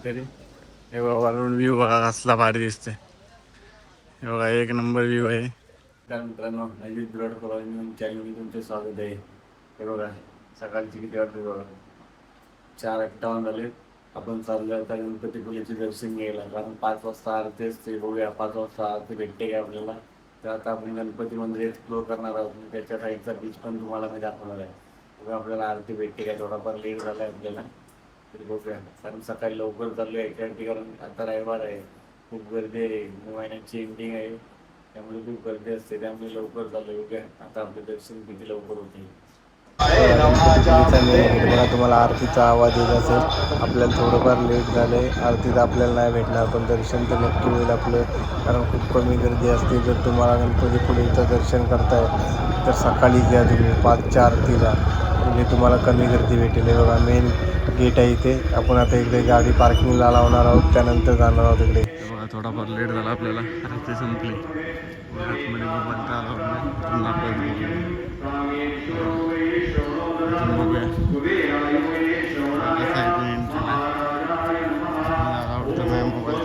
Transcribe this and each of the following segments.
तरी. हे बघा वरून व्ह्यू बघा कसला भारी दिसते. हे बघा एक नंबर व्ह्यू आहे. तर मित्रांनो अजित ब्लॉड चॅनलमध्ये तुमचे स्वागत आहे. हे बघा सकाळची किती वाजते बघा 4:58 झाले. आपण चाललो आता गणपतीपुळेचे दर्शन घ्यायला, कारण 5 वाजता आरती असते. बघूया 5 वाजता आरती भेटते का आपल्याला. तर आता आपण गणपती मंदिर एक्सप्लोर करणार आहोत. त्याच्या साईडचा बीच पण तुम्हाला मी दाखवणार आहे. बघा आपल्याला आरती भेटते का. थोडाफार लेट झाला आहे आपल्याला, तरी बघूया. कारण सकाळी लवकर चाललो आहे याच्यासाठी, कारण आता रविवार आहे, खूप गर्दी आहे, महिन्याची एंडिंग आहे, त्यामुळे खूप गर्दी असते. त्यामुळे लवकर चालू बघूया आता आपले दर्शन किती लवकर होते. बघा तुम्हाला आरतीचा आवाज येत असेल. आपल्याला थोडंफार लेट झाले, आरतीत आपल्याला नाही भेटणार, पण दर्शन तर नक्की होईल आपलं, कारण खूप कमी गर्दी असते. जर तुम्हाला गणपतीपुळेचं दर्शन करताय तर सकाळीच या तुम्ही 5च्या आरतीला, म्हणजे तुम्हाला कमी गर्दी भेटेल. हे बघा मेन गेट आहे इथे. आपण आता इकडे गाडी पार्किंगला लावणार आहोत, त्यानंतर जाणार आहोत इकडे. बघा थोडाफार लेट झाला आपल्याला, आरती संपली. आतमध्ये मोबाईल तर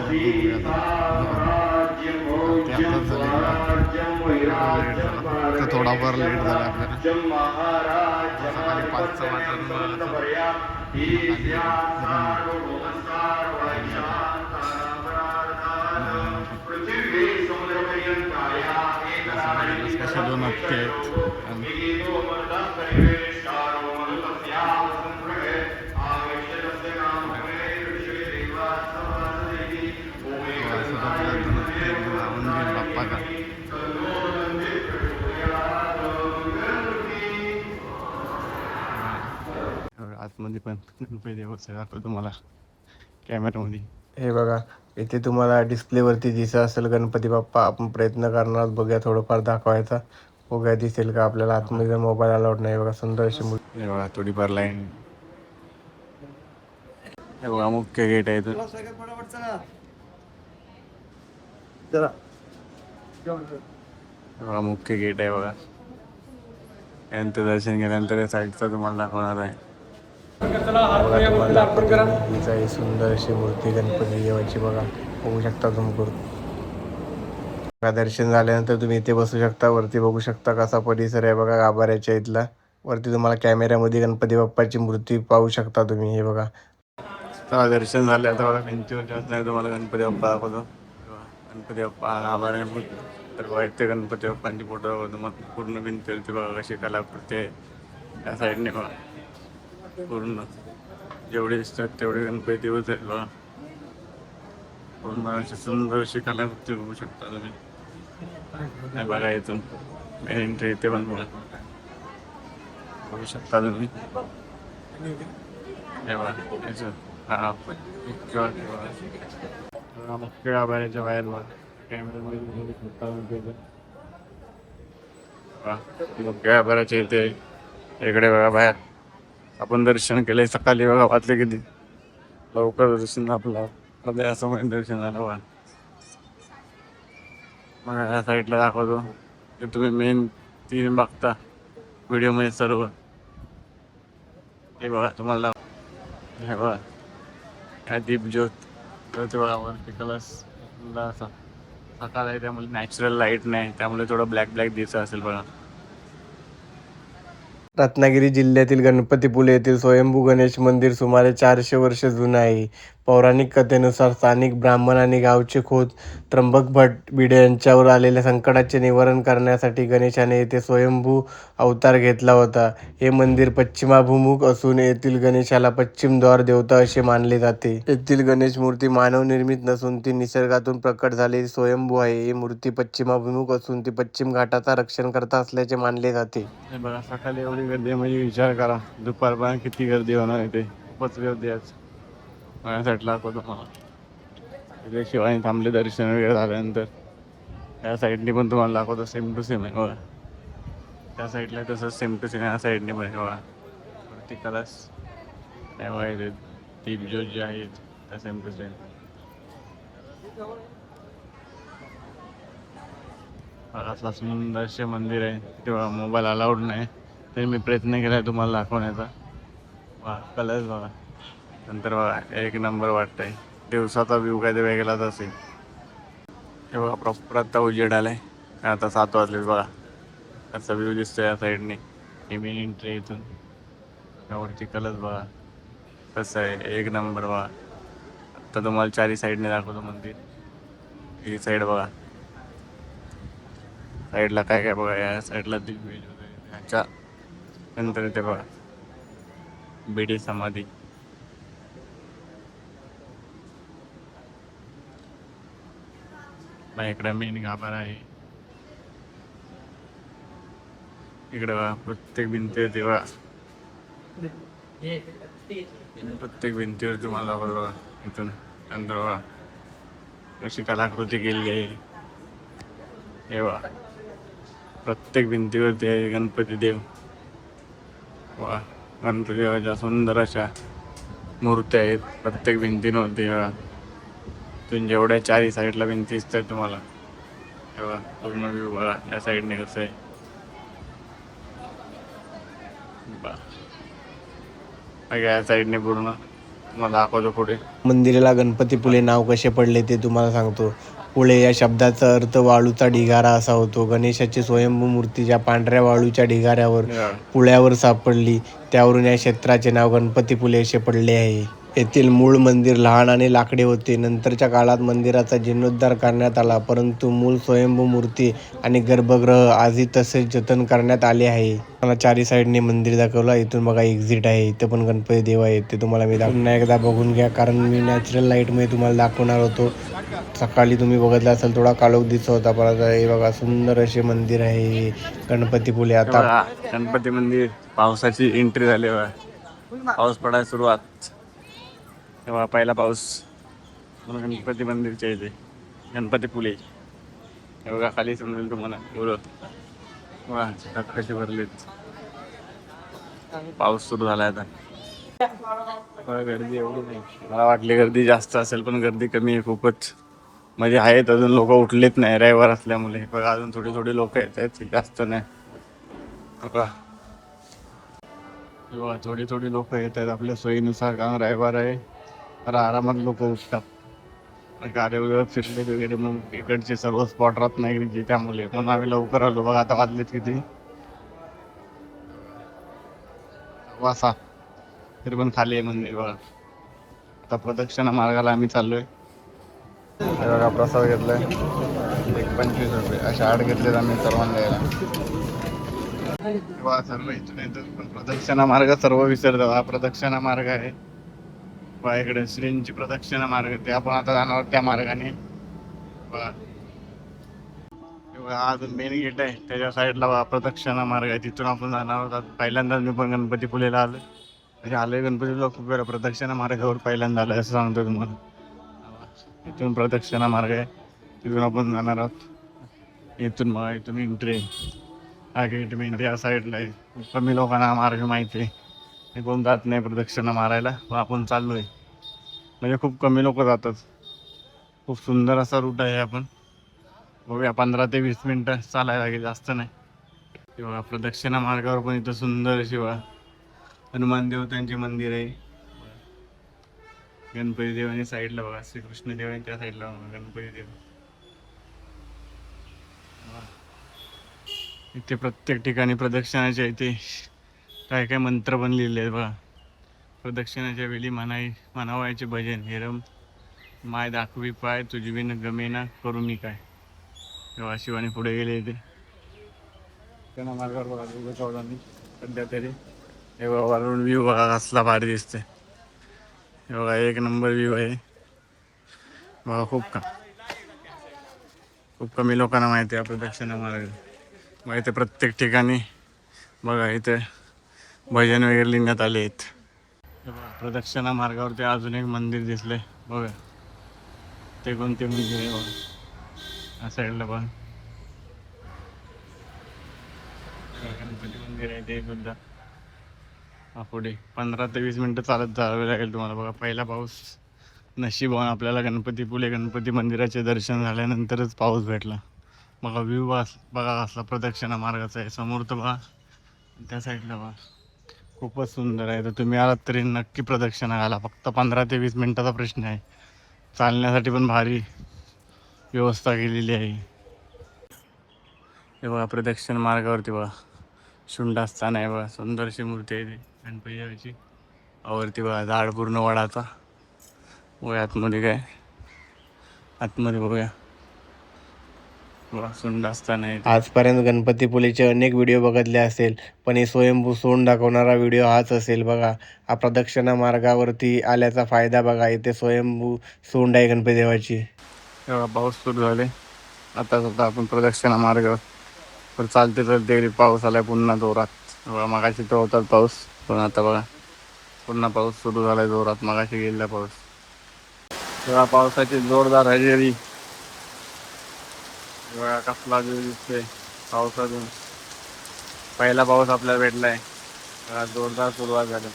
आला थोडाफार लेट झाला आपल्याला. सकाळी 5चं वाजता कशा 2 हप्ते आहेत. बाप्पाचा आतमध्ये पण गणपती देवस्थान दाखवतो तुम्हाला कॅमेरामध्ये. हे बघा इथे तुम्हाला डिस्प्लेवरती दिसत असेल गणपती बाप्पा. आपण प्रयत्न करणार बघूया थोडंफार दाखवायचा. बघूया दिसेल का आपल्याला. आतमध्ये मोबाईल अलाउड नाही. बघा सुंदर अशी मूर्ती. हे बघा थोडीफार लाईन. हे बघा मुख्य गेट आहे इथून. बघा मुख्य गेट आहे बघा. त्यानंतर दर्शन केल्यानंतर साईडचा तुम्हाला दाखवणार आहे. हीच आहे सुंदर अशी मूर्ती गणपती देवाची. बघा बघू शकता तुम्ही. दर्शन झाल्यानंतर तुम्ही इथे बसू शकता. वरती बघू शकता कसा परिसर आहे बघा गाभाऱ्याच्या इथला. वरती तुम्हाला कॅमेऱ्यामध्ये गणपती बाप्पाची मूर्ती पाहू शकता तुम्ही. हे बघा दर्शन झालं आता बघा भिंतीवर तुम्हाला गणपती बाप्पा दाखवतो. गणपती बाप्पा गाभाऱ्यामध्ये तर बघा इथे गणपती बाप्पांची फोटो दाखवतो. मग पूर्ण भिंतीवरती बघा कशी कलाकृती आहे. त्या साईडने बघा पूर्ण जेवढे दिसतात तेवढे गणपती होत आहेत बघा. पूर्ण अशी सुंदर अशी कलाकृती बघू शकता तुम्ही. नाही बघा इथून मेन एंट्री इथे पण बघू शकता तुम्ही. हे बघा हा मुख्य गाभाऱ्याच्या बाहेर बघा कॅमेऱ्यामध्ये मुख्य गाभाऱ्याच्या इथे इकडे बघा बाहेर आपण दर्शन केले. सकाळी बघा वाचले किती लवकर दर्शन आपलं असं दर्शन झालं बघा. मग या साईडला दाखवतो की तुम्ही मेन 3 बघता व्हिडिओमध्ये सर्व. हे बघा तुम्हाला हे बघा काय दीपज्योत ते बघा वरती कलर्स असा सकाळ आहे, त्यामुळे नॅचरल लाईट नाही, त्यामुळे थोडं ब्लॅक ब्लॅक दिसत असेल बघा. रत्नागिरी जिल्ह्यातील गणपतीपुळे येथील स्वयंभू गणेश मंदिर सुमारे 400 वर्ष जुनं आहे. पौराणिक कथेनुसार स्थानिक ब्राह्मण आणि गावचे खोत त्र्यंबक भट भिडे यांच्यावर आलेल्या संकटाचे निवारण करण्यासाठी गणेशाने येथे स्वयंभू अवतार घेतला होता. हे मंदिर पश्चिमाभिमुख असून येथील गणेशाला पश्चिम द्वार देवता असे मानले जाते. येथील गणेश मूर्ती मानवनिर्मित नसून ती निसर्गातून प्रकट झालेली स्वयंभू आहे. ही मूर्ती पश्चिमाभिमुख असून ती पश्चिम घाटाचा रक्षणकर्ता असल्याचे मानले जाते. हे बघा सकाळी एवढी गर्दी म्हणजे विचार करा दुपारपर्यंत किती गर्दी होणार आहे. ते खूपच गर्दी आहे माझ्यासाठी दाखवतो तुम्हाला. इथे शिवाय थांबले दर्शन वगैरे झाल्यानंतर. त्या साईडने पण तुम्हाला दाखवतो सेम टू सेम आहे बघा. त्या साईडला तसंच सेम टू सेम या साईडने पण बघा वरती कलर्स आहे. दीपज्योत जे आहेत त्या सेम टू सेम. असं सुंदरसे मंदिर आहे. तेव्हा मोबाईल अलाउड नाही तरी मी प्रयत्न केला आहे तुम्हाला दाखवण्याचा. वा कलर्स बघा नंतर बघा एक नंबर वाटतंय. दिवसाचा व्ह्यू काय ते वेगळाच असेल. हे बघा प्रॉपर आता उजेड आलाय. आता 7 वाजले बघा. असा व्ह्यू दिसतोय या साईडने. ही मेन एंट्री इथून यावरची कलच बघा कसं आहे, एक नंबर बघा. आता तुम्हाला चारी साईडने दाखवतो मंदिर. ही साईड बघा, साईडला काय काय बघा. या साईडला दिव्य वगैरे ह्याच्या नंतर ते बघा बेडी समाधी. इकडे मेन गाभारा आहे. इकडे बघा प्रत्येक भिंतीवर तेव्हा प्रत्येक भिंतीवर तुम्हाला बघा इथून नंतर बघा कशी कलाकृती केलेली आहे. हे बघा प्रत्येक भिंतीवर ते गणपती देव. वा गणपती देवाच्या सुंदर अशा मूर्त्या आहेत प्रत्येक भिंतींवरती. बघा तुम्ही जेवढ्या चारी साईडला भिंती दिसतात तुम्हाला. हे बघा पूर्ण व्ह्यू बघा या साईडने कसं आहे. या साईडने पूर्ण तुम्हाला दाखवतो पुढे. मंदिराला गणपतीपुले नाव कसे पडले ते तुम्हाला सांगतो. पुळे या शब्दाचा अर्थ वाळूचा ढिगारा असा होतो. गणेशाची स्वयंभू मूर्ती ज्या पांढऱ्या वाळूच्या ढिगाऱ्यावर पुळ्यावर सापडली त्यावरून या क्षेत्राचे नाव गणपतीपुले असे पडले आहे. येथील मूळ मंदिर लहान आणि लाकडी होते. नंतरच्या काळात मंदिराचा जीर्णोद्धार करण्यात आला, परंतु मूळ स्वयंभू मूर्ती आणि गर्भगृह आजही तसेच जतन करण्यात आले आहे. मला चारी साईडने मंदिर दाखवलं. इथून बघा एक्झिट आहे. इथं पण गणपती देव आहे. ते तुम्हाला मी पुन्हा एकदा बघून घ्या, कारण मी नॅचरल लाईटमध्ये तुम्हाला दाखवणार होतो. सकाळी तुम्ही बघितलं असेल थोडा काळोख दिसत होता, परत हे बघा सुंदर असे मंदिर आहे गणपतीपुले. आता गणपती मंदिर पावसाची एंट्री झाली बघा. पाऊस पडायला सुरुवात. तेव्हा पहिला पाऊस गणपती मंदिरच्या इथे गणपतीपुले. हे बघा खाली समजेल तुम्हाला एवढं वा कसे भरलेत. पाऊस सुरू झाला आता. गर्दी एवढी नाही, मला वाटली गर्दी जास्त असेल पण गर्दी कमी आहे खूपच. म्हणजे आहेत अजून लोक उठलेत नाही रविवार असल्यामुळे. बघा अजून थोडी थोडी लोक येत आहेत, जास्त नाही. बघा थोडी थोडी लोक येत आहेत आपल्या सोयीनुसार, कारण रविवार आहे. तर आरामात लोक उठतात. गाड्या वगैरे फिरले वगैरे मग इकडचे सर्व स्पॉट राहत नाही त्यामुळे पण आम्ही लवकर आलो. बघा आता वाजलेत किती, वासा तरी पण खाली आहे मंदिर. बघा आता प्रदक्षिणा मार्गाला आम्ही चाललोय. बघा प्रसाद घेतलाय 25 रुपये असे 8 घेतलेत आम्ही सर्वांना यायला. सर्व इथून येतात पण प्रदक्षिणा मार्ग सर्व विसरतात. हा प्रदक्षिणा मार्ग आहे. इकडे श्रींची प्रदक्षिणा मार्ग ते आपण आता जाणार त्या मार्गाने. अजून मेन गेट आहे त्याच्या साईडला प्रदक्षिणा मार्ग आहे, तिथून आपण जाणार आहोत. पहिल्यांदाच मी पण गणपतीपुलेला आलोय. म्हणजे आलोय गणपतीला खूप वेळा. प्रदक्षिणा मार्गावर पहिल्यांदा आलोय असं सांगतो तुम्हाला. इथून प्रदक्षिणा मार्ग आहे, तिथून आपण जाणार आहोत. इथून मग इथून एंट्री हा गेट मेन या साईडला आहे. कमी लोकांना मार्ग माहिती आहे, कोण जात नाही प्रदक्षिणा मारायला. आपण चाललोय म्हणजे खूप कमी लोक जातात. खूप सुंदर असा रूट आहे. आपण बघूया 15 ते 20 मिनिटं चालायला लागेल, जास्त नाही. किंवा प्रदक्षिणा मार्गावर पण इथं सुंदर शिवा हनुमान देवतांचे मंदिर आहे. गणपती देव आणि साईडला बघा श्रीकृष्ण देव आहे, त्या साईडला गणपती देव. इथे प्रत्येक ठिकाणी प्रदक्षिणाच्या इथे काय काय मंत्र पण लिहिले आहेत बघा. प्रदक्षिणाच्या वेळी म्हणावायचे भजन. हेरम माय दाखवी पाय तुझविन गमेना करू मी काय. तेव्हा शिवानी पुढे गेले इथे त्यांना मार्गावर बघा सध्या तरी. हे बघा वरून व्ह्यू बघा कसला भारी दिसते. हे बघा एक नंबर व्ह्यू आहे बघा. खूप कमी लोकांना माहिती आहे प्रदक्षिणा मार्ग. मग इथे प्रत्येक ठिकाणी बघा इथे भजन वगैरे लिहिण्यात आले आहेत. प्रदक्षिणा मार्गावरती अजून एक मंदिर दिसले बघा. ते कोणते मंदिर आहे बघा या साईडला बघा. गणपती मंदिर आहे ते सुद्धा. पुढे 15 ते 20 मिनिटं चालत जावे लागेल तुम्हाला. बघा पहिला पाऊस नशिबान आपल्याला गणपती मंदिराचे दर्शन झाल्यानंतरच पाऊस भेटला. बघा व्ह्यू बघा कसला प्रदक्षिणा मार्गाचा आहे. समोर तर बघा त्या साईडला बघा खूपच सुंदर आहे. तर तुम्ही आलात तरी नक्की प्रदक्षिणा घाला. फक्त 15 ते 20 मिनिटाचा प्रश्न आहे. चालण्यासाठी पण भारी व्यवस्था केलेली आहे. हे बघा प्रदक्षिण मार्गावरती बघा शुंडास्थान आहे बघा. सुंदरशी मूर्ती आहे ती गणपती देवाची. वरती बघा झाड पूर्ण वडाचा. बघा आतमध्ये काय आतमध्ये बघूया. बघा शुंडास्थान आहे ते. आजपर्यंत गणपतीपुलेचे अनेक व्हिडिओ बघितले असेल, पण हे स्वयंभू सोंड दाखवणारा व्हिडिओ हाच असेल बघा. हा प्रदक्षिणा मार्गावरती आल्याचा फायदा बघा. इथे स्वयंभू सोंड आहे गणपती देवाची. तेव्हा पाऊस सुरू झाले. आता सुद्धा आपण प्रदक्षिणा मार्गावर पण चालते चालते पाऊस आलाय पुन्हा जोरात. बघा मगाशी तर होतात पाऊस, पण आता बघा पुन्हा पाऊस सुरू झालाय जोरात. मगाशी गेलेला पाऊस. तेव्हा पावसाची जोरदार हजेरी बघा कसला व्ह्यू दिसतोय पावसातून. पहिला पाऊस आपल्याला भेटलाय. बघा जोरदार सुरुवात झाली.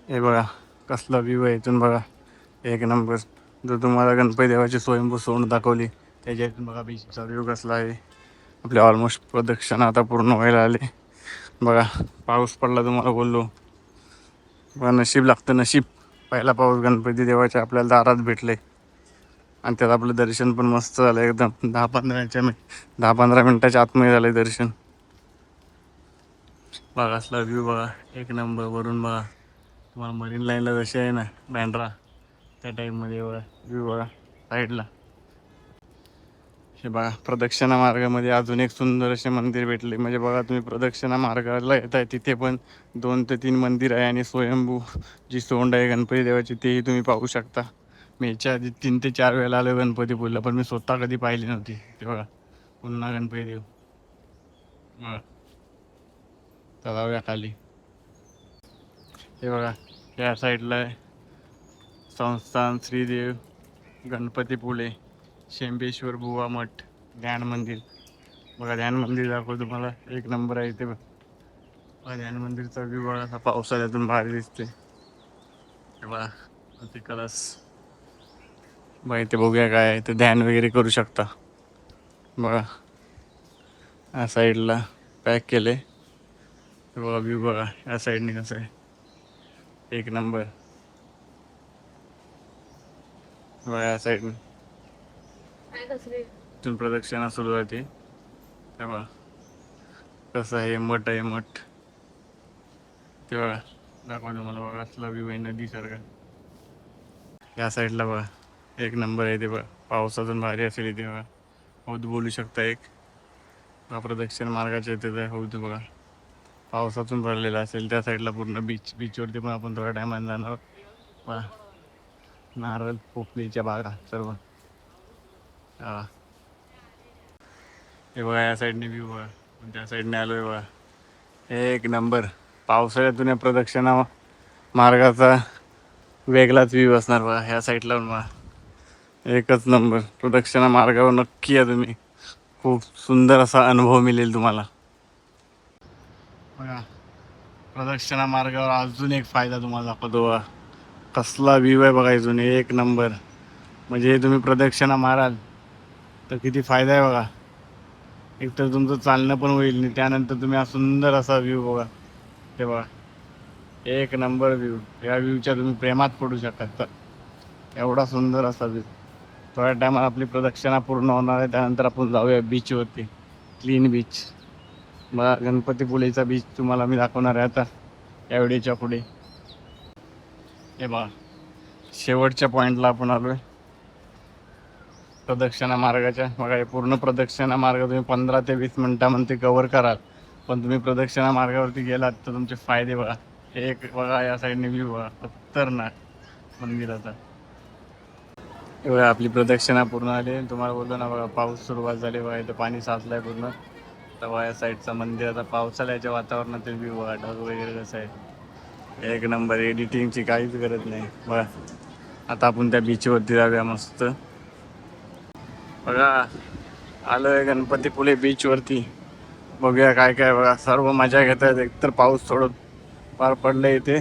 हे बघा कसला व्ह्यू आहे इथून. बघा एक नंबर. जो तुम्हाला गणपती देवाची स्वयंभू सोंड दाखवली त्याच्या इथून बघा बीचचा व्ह्यू कसला आहे. आपले ऑलमोस्ट प्रदक्षिणा आता पूर्ण व्हायला आले. बघा पाऊस पडला तुम्हाला बोललो. बघा नशीब लागतं नशीब. पहिला पाऊस गणपती देवाच्या आपल्याला दारात भेटले आणि त्यात आपलं दर्शन पण मस्त झालं एकदम. 10-15 मिनटाच्या आतमध्ये झालं दर्शन. बघा असला व्ह्यू बघा एक नंबर. वरून बघा तुम्हाला मरीन लाईनला जशी आहे ना बँड्रा त्या टाईपमध्ये बघा व्ह्यू बघा साईडला. हे बघा प्रदक्षिणा मार्गामध्ये अजून एक सुंदर असे मंदिर भेटले. म्हणजे बघा तुम्ही प्रदक्षिणा मार्गाला येत आहे तिथे पण 2 ते 3 मंदिर आहे आणि स्वयंभू जी सोंड आहे गणपती देवाची तेही तुम्ही पाहू शकता. मी याच्या आधी 3 ते 4 वेळेला आलो गणपतीपुळेला, पण मी स्वतः कधी पाहिली नव्हती. ते बघा पुन्हा गणपती देव बघा तलाव्या खाली. हे बघा या साईडला आहे संस्थान श्रीदेव गणपतीपुळे शेंबेश्वर बुवा मठ ध्यान मंदिर. बघा ध्यान मंदिर दाखवतो तुम्हाला. एक नंबर आहे इथे बघा ध्यान मंदिरचा व्ह्यू बघा असा पावसाळ्यातून भारी दिसते. बघा ते कलस बघा इथे बघूया काय आहे. ते ध्यान वगैरे करू शकता. बघा या साईडला पॅक केले. बघा व्ह्यू बघा या साईडने कसं आहे एक नंबर. बघा या साईडने इथून प्रदक्षिणा सुरू होती. तेव्हा कसं आहे मठ आहे मठ. ते बघा दाखवतो मला. बघा असला व्ह्यू आहे नदीसारखा. या साईडला बघा एक नंबर आहे ते बघा. पावसातून भारी असेल इथे बघा. हौद बोलू शकता एक. प्रदक्षिण मार्गाच्या इथे हौद बघा पावसातून भरलेला असेल. त्या साईडला पूर्ण बीचवरती पण आपण थोड्या टायमाने जाणार. बघा नारळ पोपलीच्या बागा सर्व. हा हे बघा या साईडने व्ह्यू बघा. त्या साईडने आलोय बघा एक नंबर. पावसाळ्यातून या प्रदक्षिणा मार्गाचा वेगळाच व्ह्यू असणार बघा. ह्या साईडला बघा एकच नंबर. प्रदक्षिणा मार्गावर नक्की या तुम्ही. खूप सुंदर असा अनुभव मिळेल तुम्हाला. बघा प्रदक्षिणा मार्गावर अजून एक फायदा तुम्हाला दाखवतो बघा. कसला व्ह्यू आहे बघा इथून एक नंबर. म्हणजे तुम्ही प्रदक्षिणा माराल तर किती फायदा आहे बघा. एक तर तुमचं चालणं पण होईल आणि त्यानंतर तुम्ही हा सुंदर असा व्ह्यू बघा. ते बघा एक नंबर व्ह्यू. या व्ह्यूच्या तुम्ही प्रेमात पडू शकता. एवढा सुंदर असा व्ह्यू. थोड्या टायमात आपली प्रदक्षिणा पूर्ण होणार आहे. त्यानंतर आपण जाऊया बीचवरती. क्लीन बीच बघा गणपतीपुळेचा बीच तुम्हाला मी दाखवणार आहे आता या व्हिडिओच्या पुढे. हे बघा शेवटच्या पॉईंटला आपण आलोय प्रदक्षिणा मार्गाच्या. बघा हे पूर्ण प्रदक्षिणा मार्ग तुम्ही 15 ते 20 मिनिटांमध्ये कव्हर कराल. पण तुम्ही प्रदक्षिणा मार्गावरती गेलात तर तुमचे फायदे बघा. एक बघा या साईडने व्ह्यू बघा खतरनाक मंदिराचा. एवढ्या आपली प्रदक्षिणा पूर्ण आली. तुम्हाला बोललो ना बघा पाऊस सुरुवात झाली बघा. इथं पाणी साचलंय पूर्ण. तेव्हा या साईडचा मंदिराचा पावसाळ्याच्या वातावरणातील व्ह्यू बघा. ढग वगैरे कसं आहे एक नंबर. एडिटिंगची काहीच गरज नाही बघा. आता आपण त्या बीचवरती जाऊया मस्त. बघा आलोय गणपतीपुळे बीचवरती. बघूया काय काय बघा. सर्व मजा घेत आहेत. एकतर पाऊस थोडं फार पडलं इथे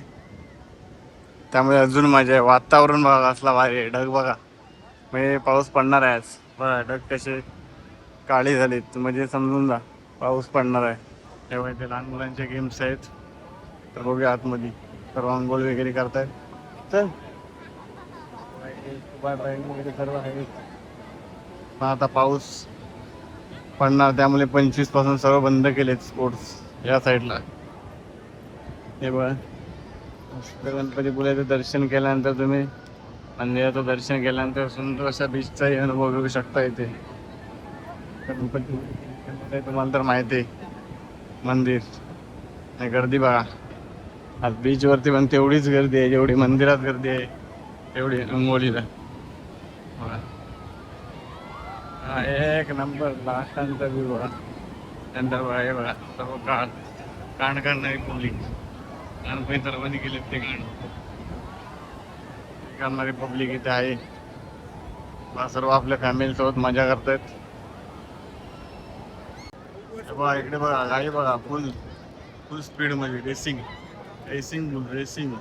त्यामुळे अजून मजा आहे. वातावरण बघा कसला भारी आहे. ढग बघा म्हणजे पाऊस पडणार आहे आज. बघा ढग कसे काळी झालीत म्हणजे समजून जा पाऊस पडणार आहे. तेव्हा इथे लहान मुलांचे गेम्स आहेत तर बघूया आतमध्ये सर्व आंघोळ वगैरे करतायत. चल वगैरे सर्व आहे. पण आता पाऊस पडणार त्यामुळे 25 पासून सर्व बंद केलेत स्पोर्ट्स या साईडला. हे बघा गणपतीपुळ्याचं दर्शन केल्यानंतर तुम्ही मंदिराचं दर्शन केल्यानंतर सुंदर अशा बीचचाही अनुभव घेऊ शकता इथे. गणपती तुम्हाला तर माहिती आहे मंदिर आणि गर्दी बघा. आज बीचवरती पण तेवढीच गर्दी आहे जेवढी मंदिरात गर्दी आहे तेवढी अंघोळीला. हा एक नंबर लास्टांचा व्ह्यू बघा. नंतर बघा हे बघा सर्व काण करणारी पब्लिक. गणपती सर्वांनी गेले ते करणारी पब्लिक इथे आहे. सर्व आपल्या फॅमिली सोबत मजा करतायत. बघा इकडे बघा गाडी बघा फुल फुल स्पीड मध्ये रेसिंग रेसिंग रेसिंग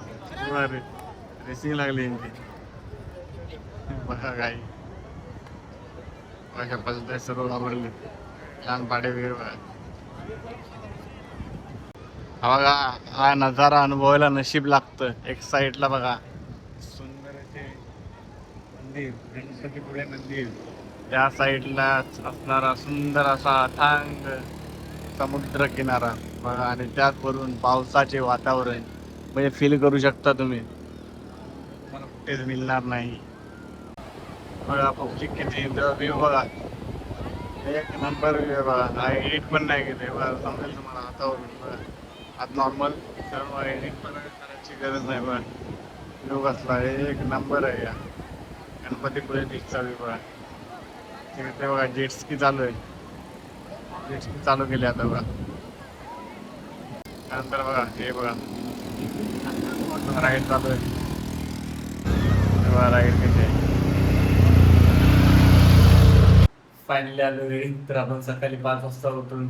लागली यांची. बघा गाडी अशा पद्धतीने सर्व वापरले लहान पाडे वगैरे बघा. बघा हा नजारा अनुभवायला नशीब लागतं. एक साईडला बघा सुंदर असे मंदिर गणपतीपुळे मंदिर. त्या साईडला असणारा सुंदर असा अथांग समुद्र किनारा बघा आणि त्याचवरून पावसाचे वातावरण म्हणजे फील करू शकता तुम्ही. तुम्हाला कुठेच मिळणार नाही. बघा पब्लिक किती व्ह्यू बघा एक नंबर व्ह्यू बघा. एडिट पण नाही घेते बघा समजेल तुम्हाला हातावरून बघा. आता नॉर्मल सर्व एडिट पण करायची गरज नाही बघा. व्ह्यू कसला एक नंबर आहे या गणपतीपुळे बीचचा व्ह्यू बघा. तिकडे बघा जेटस्की चालू आहे. जेटस्की चालू केली आता बघा. नंतर बघा हे बघा राईड चालू आहे. राईड कशी आहे. फायनली आलो घरी. तर आपण सकाळी 5 वाजता उठून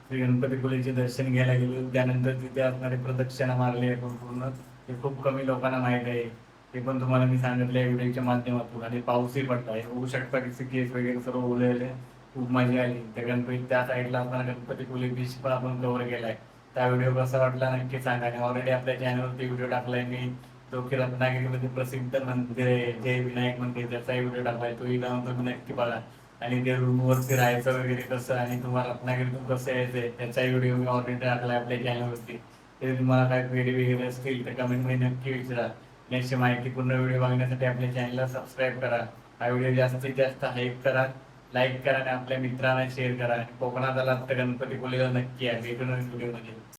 श्री गणपतीपुळेचे दर्शन घ्यायला गेलो. त्यानंतर तिथे असणारे प्रदक्षिणा मारली आहे पूर्ण. हे खूप कमी लोकांना माहीत आहे. ते पण तुम्हाला मी सांगितलं व्हिडिओच्या माध्यमातून. आणि पाऊसही पडला आहे. होऊ शकता की केस वगैरे सर्व ओले. खूप मजा आली. त्या गणपती त्या साईडला असणारा गणपतीपुळे बीच पण आपण कव्हर केलाय. त्या व्हिडिओ कसा वाटला नक्की सांगा. आणि ऑलरेडी आपल्या चॅनलवरती व्हिडिओ टाकलाय मी जो की रत्नागिरीमध्ये प्रसिद्ध मंदिर आहे जय विनायक मंदिर त्याचाही व्हिडिओ टाकलाय. तोही जाऊन तुम्ही नक्की बघा. आणि ते रूमवरती राहायचं वगैरे कसं आणि तुम्हाला रत्नागिरीतून कसं यायचंय त्याचाही व्हिडिओ मी ऑलरेडी टाकलाय आपल्या चॅनलवरती. ते तुम्हाला काय क्वेरी वगैरे असतील तर कमेंटमध्ये नक्की विचारा. नेक्स्ट माहिती पूर्ण व्हिडिओ बघण्यासाठी आपल्या चॅनलला सबस्क्राईब करा. हा व्हिडिओ जास्तीत जास्त हाईप करा, लाईक करा आणि आपल्या मित्रांना शेअर करा. कोकणात आलात तर गणपतीपुळेला नक्की या. भेटून व्हिडिओमध्ये.